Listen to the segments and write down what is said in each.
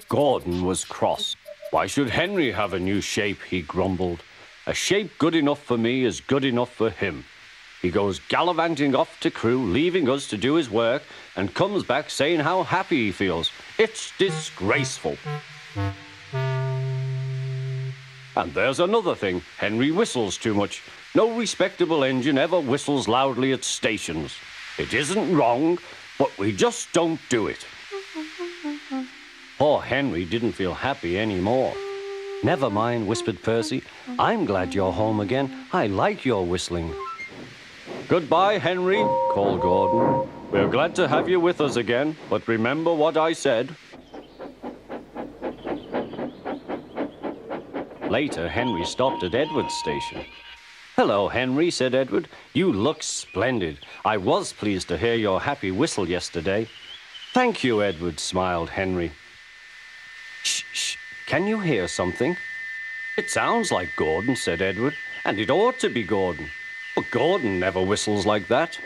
Gordon was cross. Why should Henry have a new shape, he grumbled. A shape good enough for me is good enough for him. He goes gallivanting off to Crewe, leaving us to do his work, and comes back saying how happy he feels. It's disgraceful. And there's another thing. Henry whistles too much. No respectable engine ever whistles loudly at stations. It isn't wrong, but we just don't do it. Poor Henry didn't feel happy anymore. Never mind, whispered Percy. I'm glad you're home again. I like your whistling. Goodbye, Henry, called Gordon. We're glad to have you with us again, but remember what I said. Later, Henry stopped at Edward's station. Hello, Henry, said Edward. You look splendid. I was pleased to hear your happy whistle yesterday. Thank you, Edward, smiled Henry. Shh, shh. Can you hear something? It sounds like Gordon, said Edward, and it ought to be Gordon. But Gordon never whistles like that.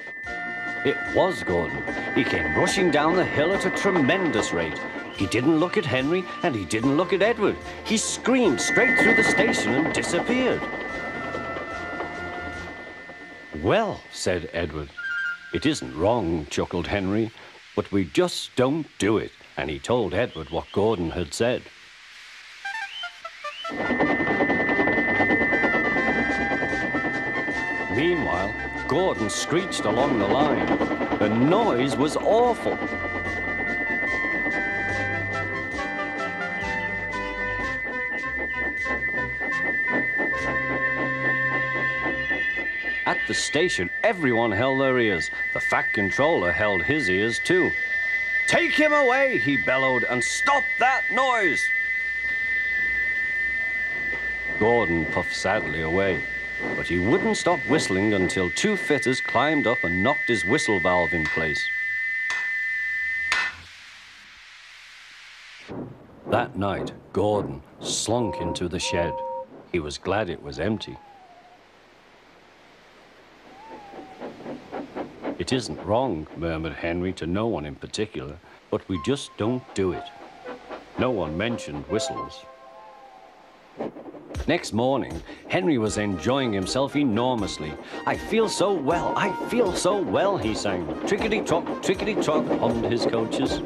It was Gordon. He came rushing down the hill at a tremendous rate. He didn't look at Henry, and he didn't look at Edward. He screamed straight through the station and disappeared. Well, said Edward. It isn't wrong, chuckled Henry, but we just don't do it. And he told Edward what Gordon had said. Meanwhile, Gordon screeched along the line. The noise was awful. At the station, everyone held their ears. The Fat Controller held his ears too. Take him away, he bellowed, and stop that noise! Gordon puffed sadly away, but he wouldn't stop whistling until two fitters climbed up and knocked his whistle valve in place. That night, Gordon slunk into the shed. He was glad it was empty. It isn't wrong, murmured Henry to no one in particular, but we just don't do it. No one mentioned whistles. Next morning, Henry was enjoying himself enormously. I feel so well, he sang. Trickety-trot, hummed his coaches.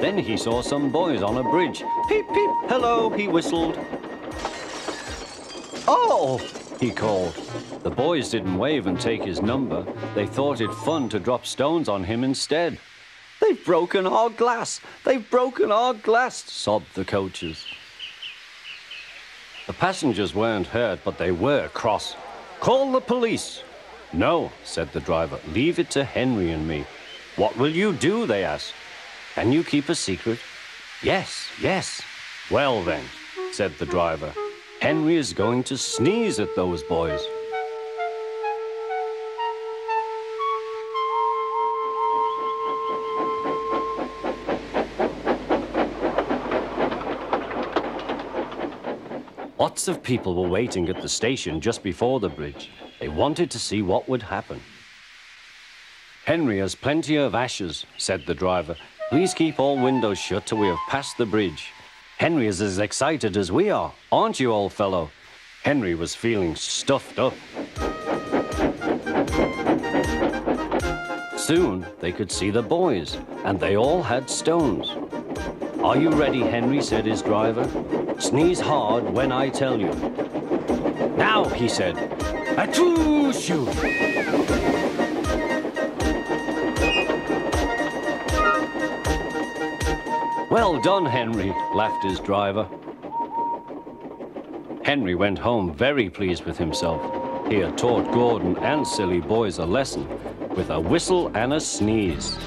Then he saw some boys on a bridge. Peep, peep, hello, he whistled. Oh, he called. The boys didn't wave and take his number. They thought it fun to drop stones on him instead. They've broken our glass, sobbed the coaches. The passengers weren't hurt, but they were cross. Call the police. No, said the driver, leave it to Henry and me. What will you do, they asked. Can you keep a secret? Yes. Well then, said the driver, Henry is going to sneeze at those boys. Lots of people were waiting at the station just before the bridge. They wanted to see what would happen. Henry has plenty of ashes, said the driver. Please keep all windows shut till we have passed the bridge. Henry is as excited as we are, aren't you, old fellow? Henry was feeling stuffed up. Soon they could see the boys, and they all had stones. Are you ready, Henry, said his driver. Sneeze hard when I tell you. Now, he said. Achoo, shoo! Well done, Henry, laughed his driver. Henry went home very pleased with himself. He had taught Gordon and silly boys a lesson with a whistle and a sneeze.